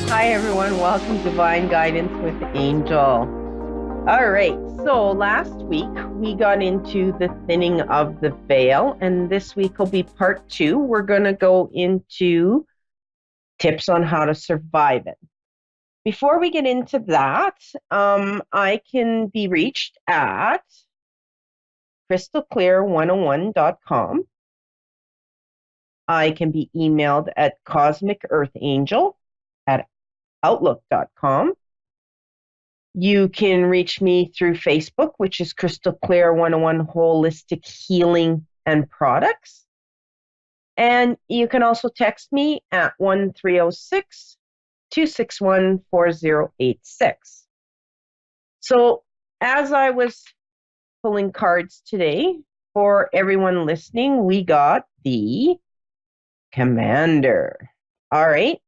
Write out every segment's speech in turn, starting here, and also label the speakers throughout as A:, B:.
A: Hi, everyone. Welcome to Divine Guidance with Angel. All right. So last week we got into the thinning of the veil, and this week will be part 2. We're going to go into tips on how to survive it. Before we get into that, I can be reached at crystalclear101.com. I can be emailed at cosmicearthangel@outlook.com. You can reach me through Facebook, which is Crystal Clear 101 Holistic Healing and Products. And you can also text me at 1306-261-4086. So as I was pulling cards today, for everyone listening, we got the Commander. All right.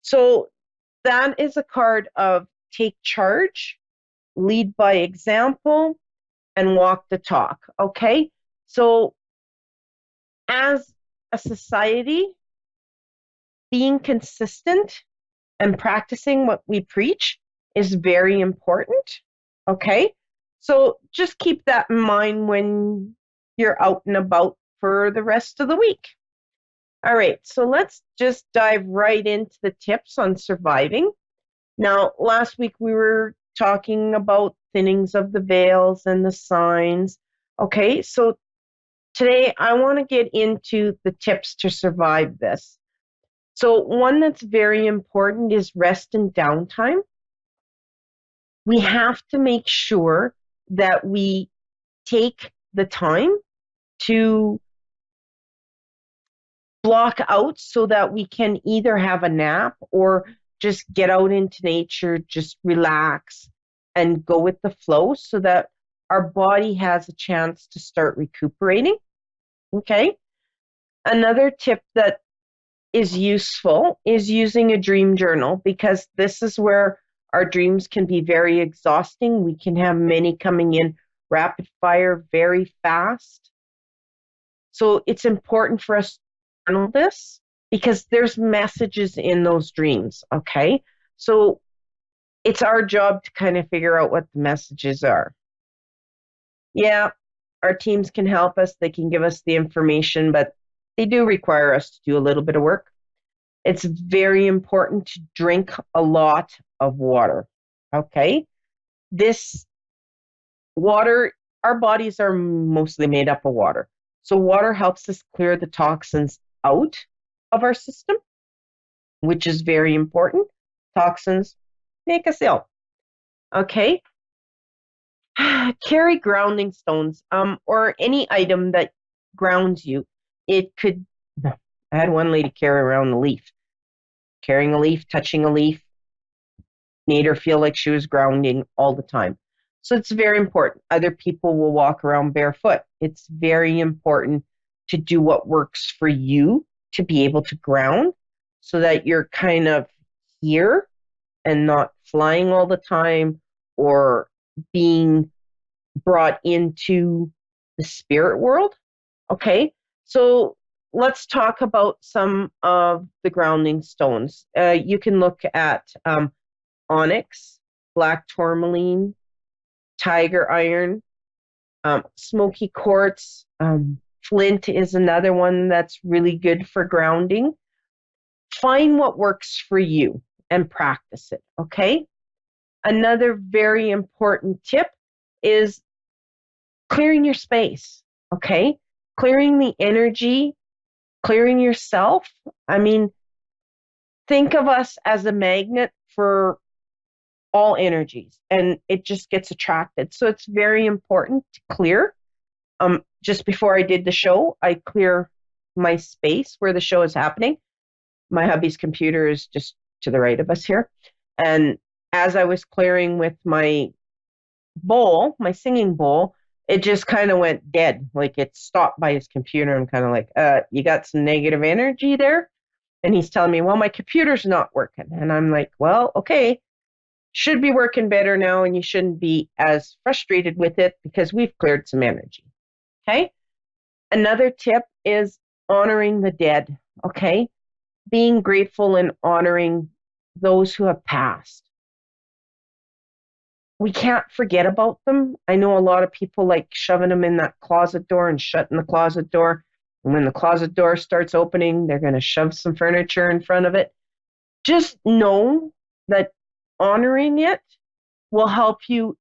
A: So that is a card of take charge, lead by example, and walk the talk. Okay. So as a society, being consistent and practicing what we preach is very important. Okay. So just keep that in mind when you're out and about for the rest of the week. All right. So let's just dive right into the tips on surviving. Now, last week we were talking about thinnings of the veils and the signs. Okay, so today I want to get into the tips to survive this. So one that's very important is rest and downtime. We have to make sure that we take the time to block out so that we can either have a nap or just get out into nature, just relax and go with the flow so that our body has a chance to start recuperating. Okay. Another tip that is useful is using a dream journal, because this is where our dreams can be very exhausting. We can have many coming in rapid fire very fast. So it's important for us to journal this because there's messages in those dreams. Okay. So it's our job to kind of figure out what the messages are. Yeah, our teams can help us. They can give us the information, but they do require us to do a little bit of work. It's very important to drink a lot of water. Okay. This water, our bodies are mostly made up of water. So water helps us clear the toxins out of our system, which is very important. Toxins make us ill. Okay. Carry grounding stones, or any item that grounds you. It could, I had one lady carry around a leaf. Carrying a leaf, touching a leaf, made her feel like she was grounding all the time. So it's very important. Other people will walk around barefoot. It's very important to do what works for you to be able to ground so that you're kind of here and not flying all the time or being brought into the spirit world. Okay, so let's talk about some of the grounding stones. You can look at onyx, black tourmaline, tiger iron, smoky quartz. Flint is another one that's really good for grounding. Find what works for you and practice it. Okay. Another very important tip is clearing your space. Okay. Clearing the energy, clearing yourself. I mean, think of us as a magnet for all energies and it just gets attracted. So it's very important to clear. Just before I did the show, I clear my space where the show is happening. My hubby's computer is just to the right of us here. And as I was clearing with my bowl, my singing bowl, it just kind of went dead. Like it stopped by his computer. I'm kind of like, you got some negative energy there? And he's telling me, well, my computer's not working. And I'm like, well, okay, should be working better now. And you shouldn't be as frustrated with it because we've cleared some energy. Okay. Another tip is honoring the dead. Okay. Being grateful and honoring those who have passed. We can't forget about them. I know a lot of people like shoving them in that closet door and shutting the closet door. And when the closet door starts opening, they're going to shove some furniture in front of it. Just know that honoring it will help you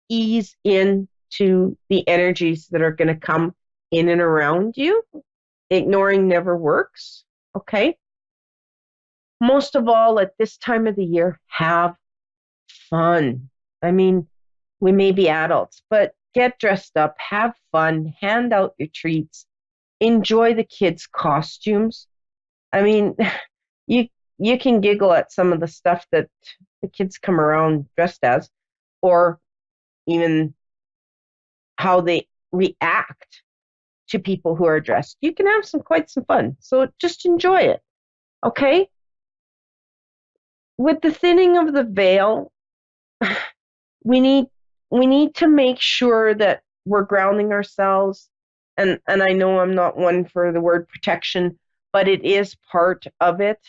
A: ease into the energies that are going to come in and around you. Ignoring never works. Okay. Most of all, at this time of the year, have fun. I mean, we may be adults, but get dressed up, have fun, hand out your treats, enjoy the kids' costumes. I mean, you you can giggle at some of the stuff that the kids come around dressed as, or even how they react to people who are dressed. You can have quite some fun. So just enjoy it. Okay? With the thinning of the veil, we need to make sure that we're grounding ourselves. And I know I'm not one for the word protection, but it is part of it.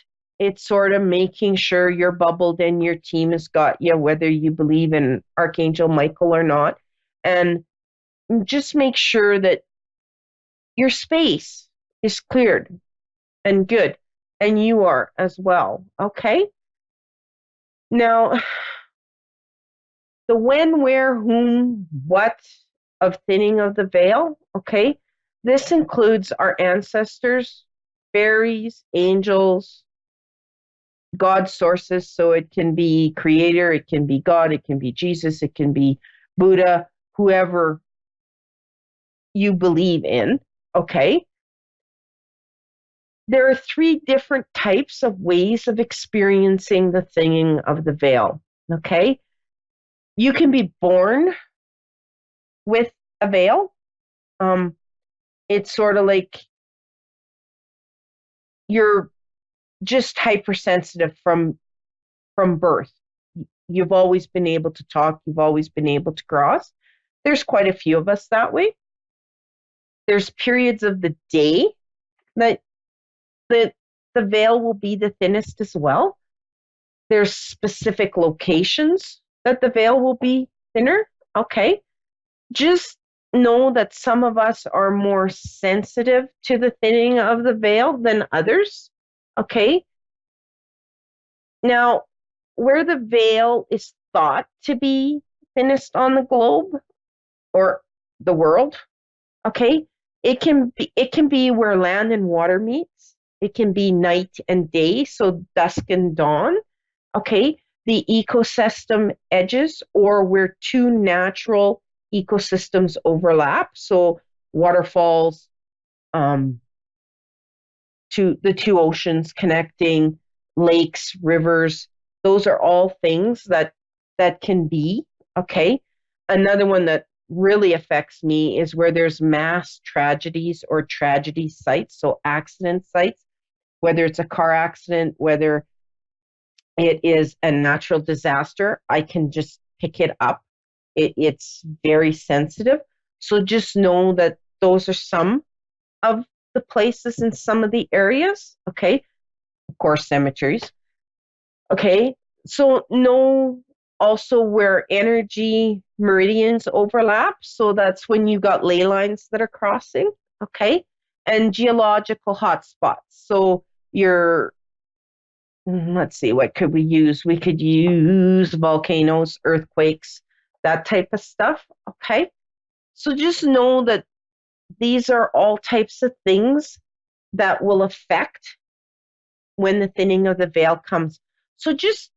A: It's sort of making sure you're bubbled and your team has got you, whether you believe in Archangel Michael or not. And just make sure that your space is cleared and good, and you are as well. Okay? Now, the when, where, whom, what of thinning of the veil, okay? This includes our ancestors, fairies, angels, God sources. So it can be creator, it can be God, it can be Jesus, it can be Buddha, whoever you believe in, okay? There are 3 different types of ways of experiencing the thinning of the veil, okay? You can be born with a veil. It's sort of like you're just hypersensitive from birth. You've always been able to talk. You've always been able to cross. There's quite a few of us that way. There's periods of the day that the veil will be the thinnest as well. There's specific locations that the veil will be thinner. Okay. Just know that some of us are more sensitive to the thinning of the veil than others. Okay. Now, where the veil is thought to be thinnest on the globe or the world, okay, it can be where land and water meets. It can be night and day, so dusk and dawn. Okay, the ecosystem edges, or where 2 natural ecosystems overlap. So waterfalls, to the 2 oceans connecting, lakes, rivers. Those are all things that can be. Okay. Another one that really affects me is where there's mass tragedies or tragedy sites, so accident sites, whether it's a car accident, whether it is a natural disaster, I can just pick it up. It's very sensitive. So just know that those are some of the places in some of the areas. Okay. Of course, cemeteries. Okay. So know also where energy meridians overlap. So that's when you got ley lines that are crossing. Okay. And geological hotspots. So your let's see, what could we use? We could use volcanoes, earthquakes, that type of stuff. Okay. So just know that these are all types of things that will affect when the thinning of the veil comes. So just,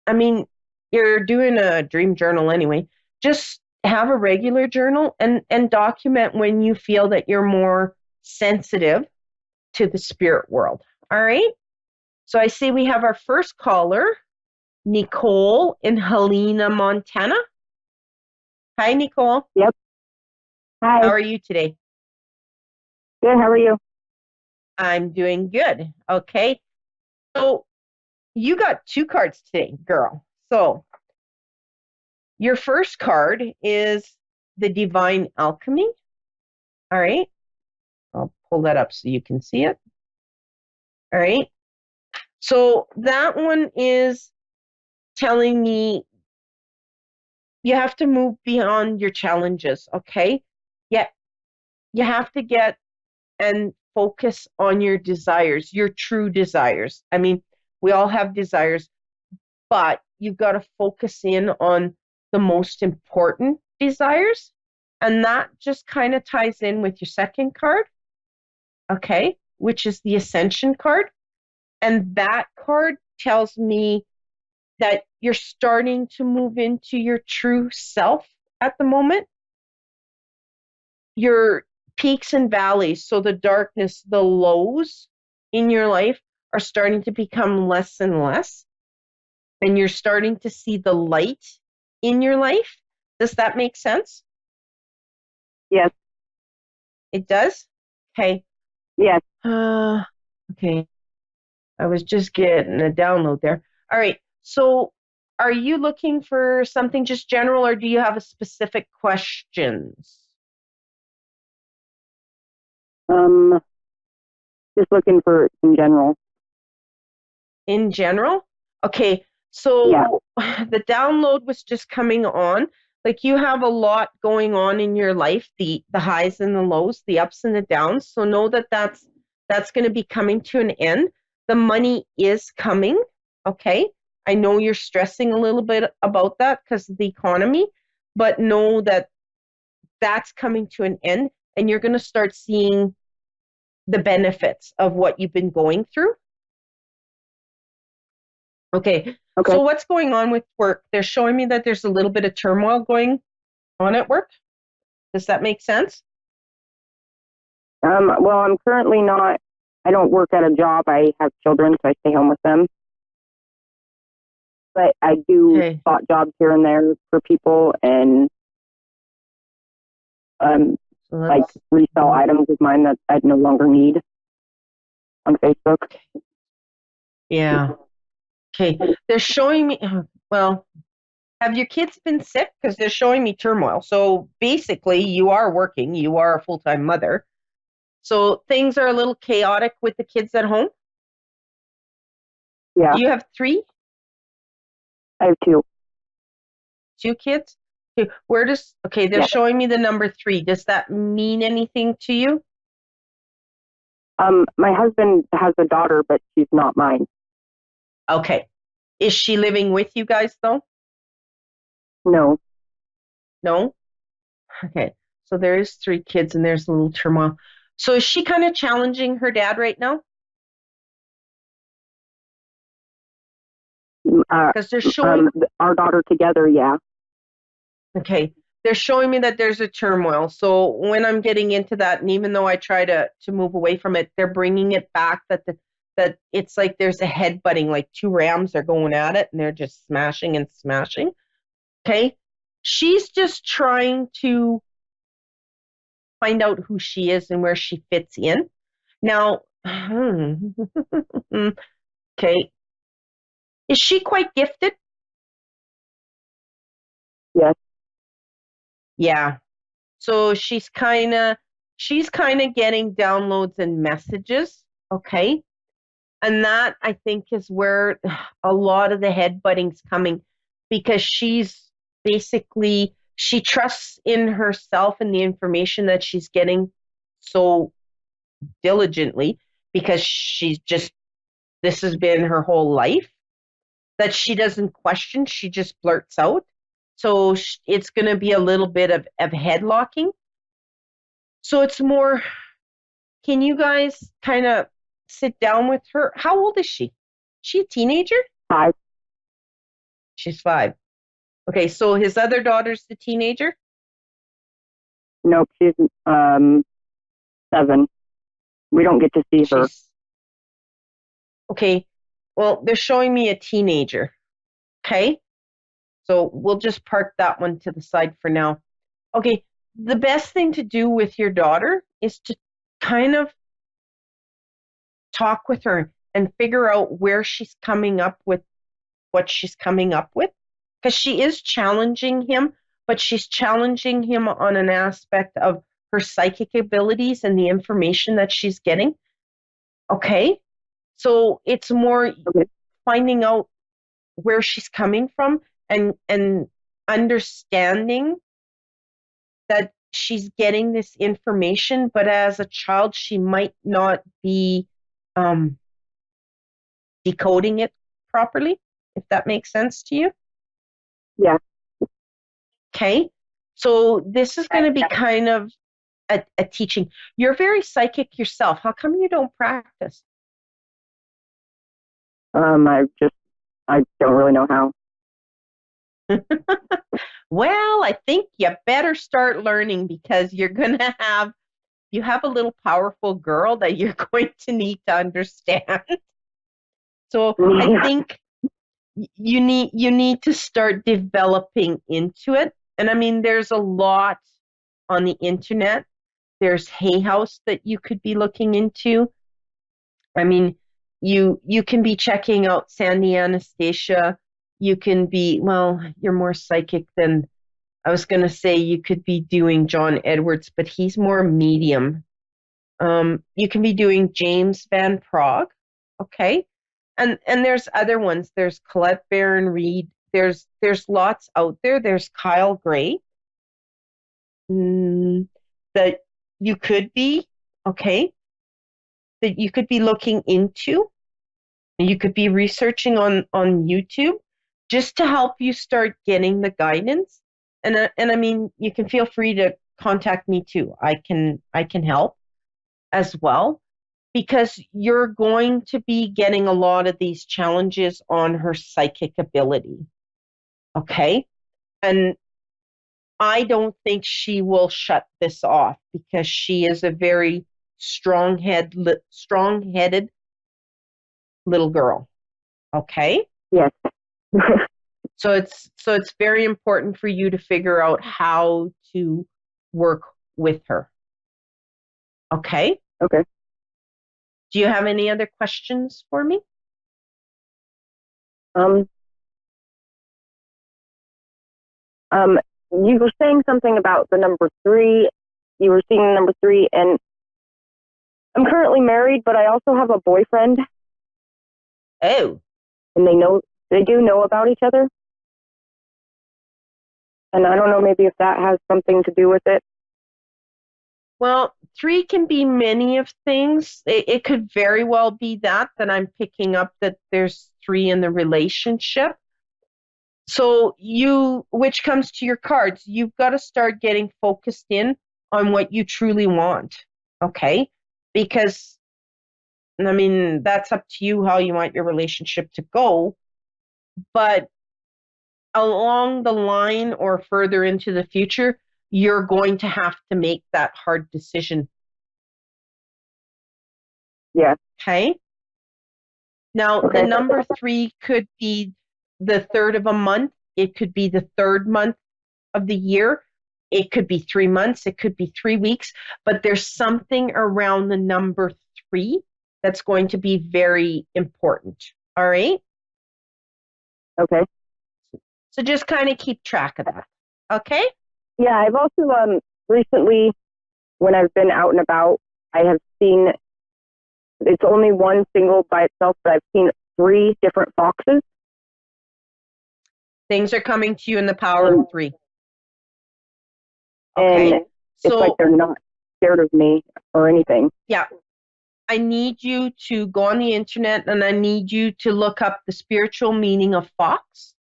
A: I mean, you're doing a dream journal anyway. Just have a regular journal and document when you feel that you're more sensitive to the spirit world. All right. So I see we have our first caller, Nicole in Helena, Montana. Hi, Nicole.
B: Yep. Hi.
A: How are you today?
B: Good. How are you?
A: I'm doing good. Okay. So you got 2 cards today, girl. So your first card is the Divine Alchemy. All right. I'll pull that up so you can see it. All right. So that one is telling me you have to move beyond your challenges, okay? Yeah, you have to get and focus on your desires, your true desires. I mean, we all have desires, but you've got to focus in on the most important desires. And that just kind of ties in with your second card, okay, which is the Ascension card. And that card tells me that you're starting to move into your true self at the moment. Your peaks and valleys, so the darkness, the lows in your life are starting to become less and less. And you're starting to see the light in your life. Does that make sense?
B: Yes.
A: It does? Okay.
B: Yes.
A: Okay. I was just getting a download there. All right. So are you looking for something just general or do you have a specific questions?
B: Um, just looking for in general.
A: In general? Okay.
B: Yeah.
A: So the download was just coming on. Like you have a lot going on in your life, the highs and the lows, the ups and the downs. So know that that's going to be coming to an end. The money is coming. Okay. I know you're stressing a little bit about that because of the economy, but know that that's coming to an end and you're going to start seeing the benefits of what you've been going through. Okay.
B: Okay.
A: So what's going on with work? They're showing me that there's a little bit of turmoil going on at work. Does that make sense?
B: Well, I'm currently not. I don't work at a job. I have children, so I stay home with them. But I do
A: Okay.
B: spot jobs here and there for people, and
A: So
B: like
A: that's
B: resell items of mine that I no longer need on Facebook.
A: yeah. Okay. They're showing me well, have your kids been sick? Because they're showing me turmoil. So basically you are working, you are a full-time mother. So things are a little chaotic with the kids at home.
B: Yeah,
A: Do you have three?
B: I have two.
A: Two kids? Okay. Okay, they're
B: Yeah.
A: showing me the number three. Does that mean anything to you?
B: My husband has a daughter, but she's not mine.
A: Okay. Is she living with you guys though?
B: No.
A: No? Okay. So there's three kids and there's a little turmoil. So is she kind of challenging her dad right now?
B: Uh,
A: Because they're showing,
B: our daughter together. Yeah.
A: okay, they're showing me that there's a turmoil. So when I'm getting into that, and even though I try to move away from it, they're bringing it back that it's like there's a headbutting, like two rams are going at it and they're just smashing and smashing. Okay. She's just trying to find out who she is and where she fits in. Now, okay, is she quite gifted?
B: Yes.
A: Yeah. So she's kind of getting downloads and messages, okay? And that I think is where a lot of the headbutting's coming because she trusts in herself and the information that she's getting so diligently because this has been her whole life that she doesn't question, she just blurts out. So it's going to be a little bit of headlocking. So it's more, can you guys kind of sit down with her? How old is she? She a teenager?
B: 5.
A: She's 5. Okay, so his other daughter's the teenager?
B: Nope. She's 7. We don't get to see her.
A: Okay, well, they're showing me a teenager. Okay, so we'll just park that one to the side for now. Okay, the best thing to do with your daughter is to kind of talk with her and figure out where she's coming up with what she's coming up with because she is challenging him, but she's challenging him on an aspect of her psychic abilities and the information that she's getting. Okay. So it's more
B: Okay.
A: finding out where she's coming from and understanding that she's getting this information, but as a child, she might not be um, decoding it properly, if that makes sense to you.
B: Yeah.
A: Okay. So this is going to be kind of a teaching. You're very psychic yourself. How come you don't practice?
B: I don't really know how.
A: Well, I think you better start learning because you have a little powerful girl that you're going to need to understand. So I
B: Yeah.
A: think you need to start developing into it. And I mean, there's a lot on the internet. There's Hay House that you could be looking into. I mean, you can be checking out Sandy Anastasia. You can be, well, you're more psychic than I was going to say you could be doing John Edwards, but he's more medium. You can be doing James Van Prague, okay? And there's other ones. There's Colette Baron Reed. There's lots out there. There's Kyle Gray that you could be, okay, that you could be looking into. You could be researching on YouTube just to help you start getting the guidance. And I mean, you can feel free to contact me too. I can help as well because you're going to be getting a lot of these challenges on her psychic ability. Okay? And I don't think she will shut this off because she is a very strong-headed little girl. Okay?
B: Yes.
A: So it's very important for you to figure out how to work with her. Okay?
B: Okay.
A: Do you have any other questions for me?
B: Um, um, you were saying something about the number three. You were seeing the number three, and I'm currently married, but I also have a boyfriend,
A: Oh,
B: and they do know about each other. And I don't know, maybe if that has something to do with it.
A: well, three can be many of things. It could very well be that I'm picking up that there's three in the relationship. So which comes to your cards, you've got to start getting focused in on what you truly want. Okay? Because, I mean, that's up to you how you want your relationship to go. But along the line or further into the future, you're going to have to make that hard decision.
B: Yeah.
A: Okay? Now,
B: Okay.
A: the number three could be the third of a month. It could be the third month of the year. It could be 3 months. It could be 3 weeks. But there's something around the number three that's going to be very important. All right?
B: Okay.
A: So just kind of keep track of that. Okay?
B: Yeah, I've also recently, when I've been out and about, I have seen, it's only one single by itself, but I've seen 3 different foxes.
A: Things are coming to you in the power of three.
B: Okay. And it's like
A: So,
B: they're not scared of me or anything.
A: yeah, I need you to go on the internet and I need you to look up the spiritual meaning of fox.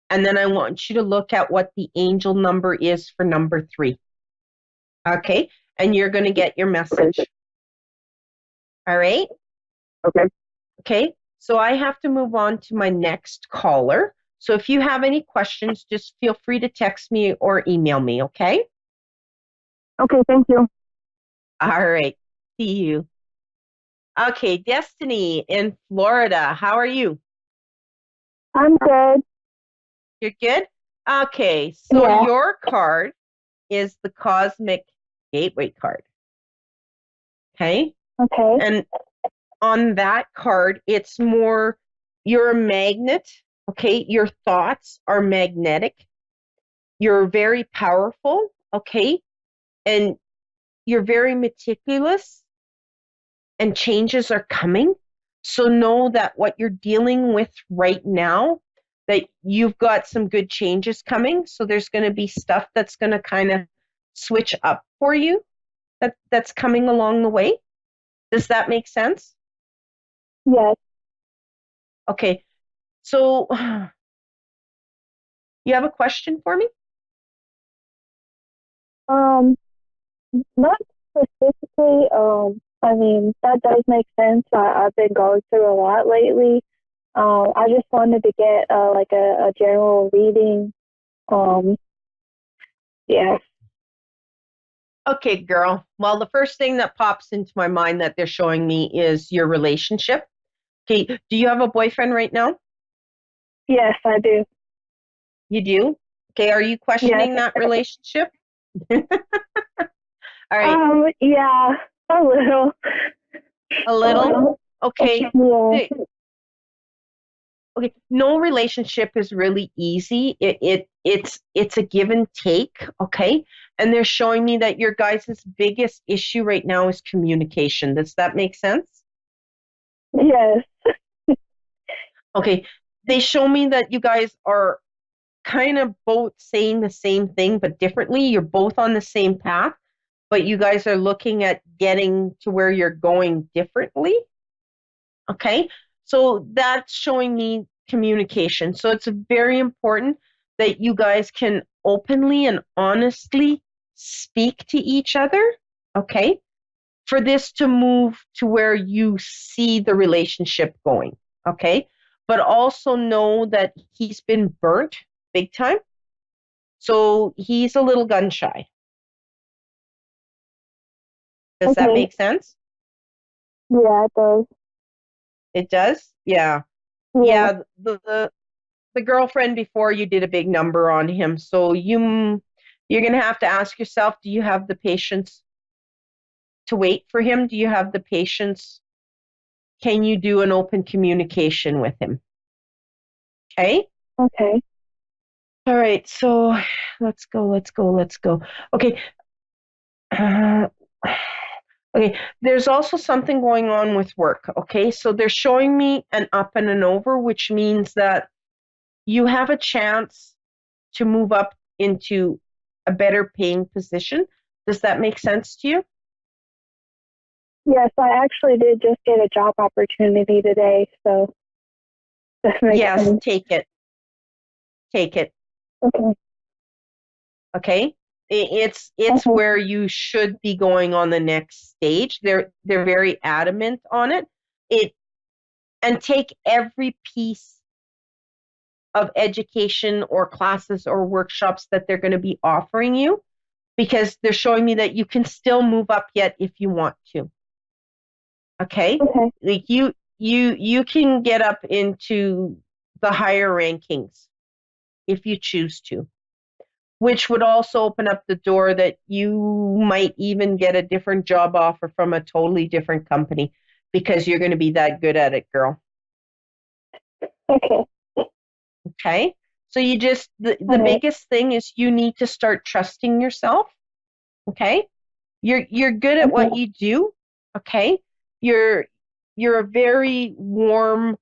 A: And then I want you to look at what the angel number is for number three. Okay? And you're going to get your message.
B: Okay.
A: All right?
B: Okay.
A: Okay. So I have to move on to my next caller. So if you have any questions, just feel free to text me or email me. Okay?
B: Okay. Thank you.
A: All right. See you. Okay. Destiny in Florida. How are you?
B: I'm good.
A: You're good? Okay. So
B: Yeah.
A: your card is the Cosmic Gateway card. Okay.
B: Okay.
A: And on that card, it's more, you're a magnet. Okay. Your thoughts are magnetic. You're very powerful. Okay. And you're very meticulous and changes are coming. So know that what you're dealing with right now, that you've got some good changes coming. So there's going to be stuff that's going to kind of switch up for you that's coming along the way. Does that make sense?
B: Yes.
A: Okay. So you have a question for me?
B: Um, Not specifically. I mean, that does make sense. I've been going through a lot lately. I just wanted to get like a general reading. Um, yeah.
A: Okay, girl. Well, the first thing that pops into my mind that they're showing me is your relationship. Okay, do you have a boyfriend right now?
B: Yes, I do.
A: You do? Okay, are you
B: Yes.
A: questioning that relationship? All right,
B: Yeah, a little.
A: a little.
B: Uh,
A: Okay.
B: yeah.
A: The- okay, no relationship is really easy. It's a give and take, okay? And they're showing me that your guys' biggest issue right now is communication. Does that make sense?
B: Yes.
A: Okay. They show me that you guys are kind of both saying the same thing but differently. You're both on the same path, but you guys are looking at getting to where you're going differently. Okay. So that's showing me communication. So it's very important that you guys can openly and honestly speak to each other. Okay. For this to move to where you see the relationship going. Okay. But also know that he's been burnt big time. So he's a little gun shy. Does that
B: Okay.
A: make sense?
B: Yeah, it does.
A: It does? Yeah.
B: Yeah.
A: Yeah. The girlfriend before you did a big number on him. So you're gonna have to ask yourself, do you have the patience to wait for him? Do you have the patience? Can you do an open communication with him? Okay.
B: Okay.
A: All right. So let's go. Okay. Uh, okay. There's also something going on with work. Okay. So they're showing me an up and an over, which means that you have a chance to move up into a better paying position. Does that make sense to you?
B: Yes, I actually did just get a job opportunity today, so that makes
A: Yes,
B: sense.
A: take it. Take it.
B: Okay.
A: Okay? It's
B: Okay.
A: where you should be going on the next stage. They're very adamant on it. It and take every piece of education or classes or workshops that they're going to be offering you because they're showing me that you can still move up yet if you want to. Okay?
B: Okay.
A: Like you can get up into the higher rankings if you choose to, which would also open up the door that you might even get a different job offer from a totally different company because you're going to be that good at it, girl.
B: Okay.
A: Okay? So you just the
B: All right.
A: biggest thing is you need to start trusting yourself, okay? You're good at
B: Okay.
A: what you do, okay? You're you're a very warm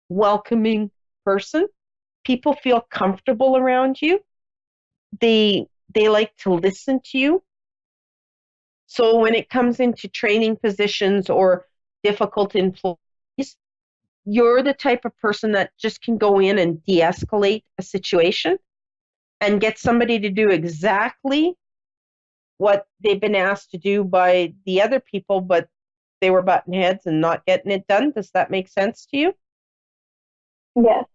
A: welcoming person. People feel comfortable around you. They like to listen to you. So when it comes into training positions or difficult employees, you're the type of person that just can go in and de-escalate a situation and get somebody to do exactly what they've been asked to do by the other people, but they were butting heads and not getting it done. Does that make sense to you?
B: Yes.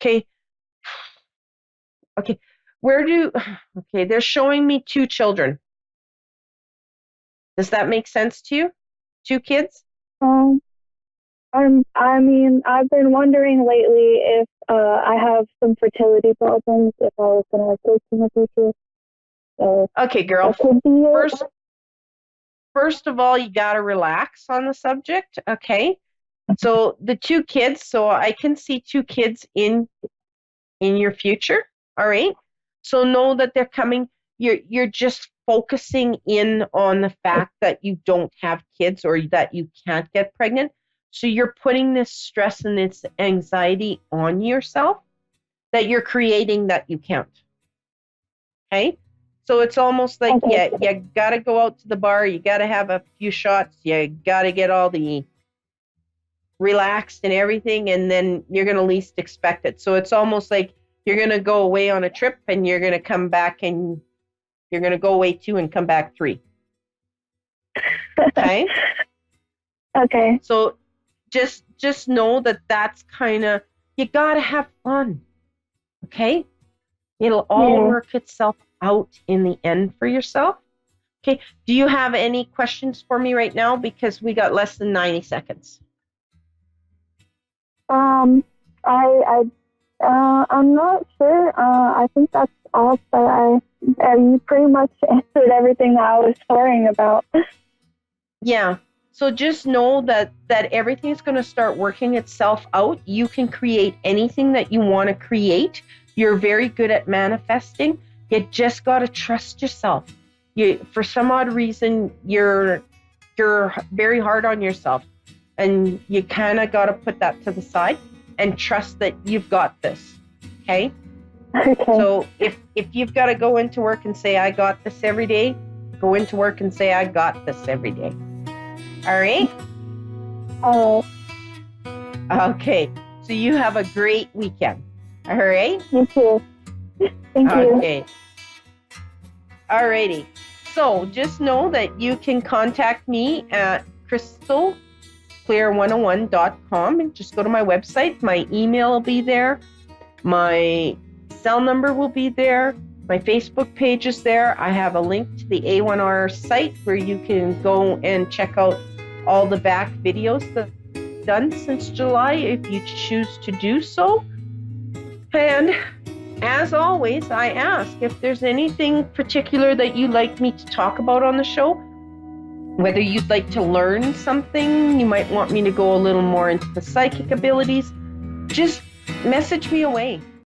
A: Okay. Okay. Where do, okay, they're showing me two children. Does that make sense to you? Two kids?
B: Um, I mean, I've been wondering lately if I have some fertility problems, if I was gonna have kids in the future. So
A: Okay, girl.
B: that could be it.
A: First of all, you got to relax on the subject. Okay. So the two kids, so I can see two kids in your future. All right. So know that they're coming. You're just focusing in on the fact that you don't have kids or that you can't get pregnant. So you're putting this stress and this anxiety on yourself that you're creating that you can't. Okay? So it's almost like,
B: Okay.
A: yeah, you got to go out to the bar, you got to have a few shots, you got to get all the relaxed and everything, and then you're going to least expect it. So it's almost like you're going to go away on a trip and you're going to come back and you're going to go away 2 and come back 3. Okay?
B: Okay.
A: So just know that that's kind of, you got to have fun. Okay? It'll all work itself out in the end for yourself. Okay. Do you have any questions for me right now? Because we got less than 90 seconds.
B: I'm not sure. I think that's all. But you pretty much answered everything that I was worrying about.
A: Yeah. So just know that everything's going to start working itself out. You can create anything that you want to create. You're very good at manifesting. You just got to trust yourself. For some odd reason, you're very hard on yourself, and you kind of got to put that to the side and trust that you've got this. Okay?
B: Okay.
A: So if you've got to go into work and say, I got this every day, go into work and say, I got this every day. All right?
B: All right.
A: Okay. So you have a great weekend. All right?
B: You too. Thank you.
A: Okay. All righty. So just know that you can contact me at crystalclear101.com and just go to my website. My email will be there. My cell number will be there. My Facebook page is there. I have a link to the A1R site where you can go and check out all the back videos that I've done since July if you choose to do so. And as always, I ask if there's anything particular that you'd like me to talk about on the show, whether you'd like to learn something, you might want me to go a little more into the psychic abilities, just message me away.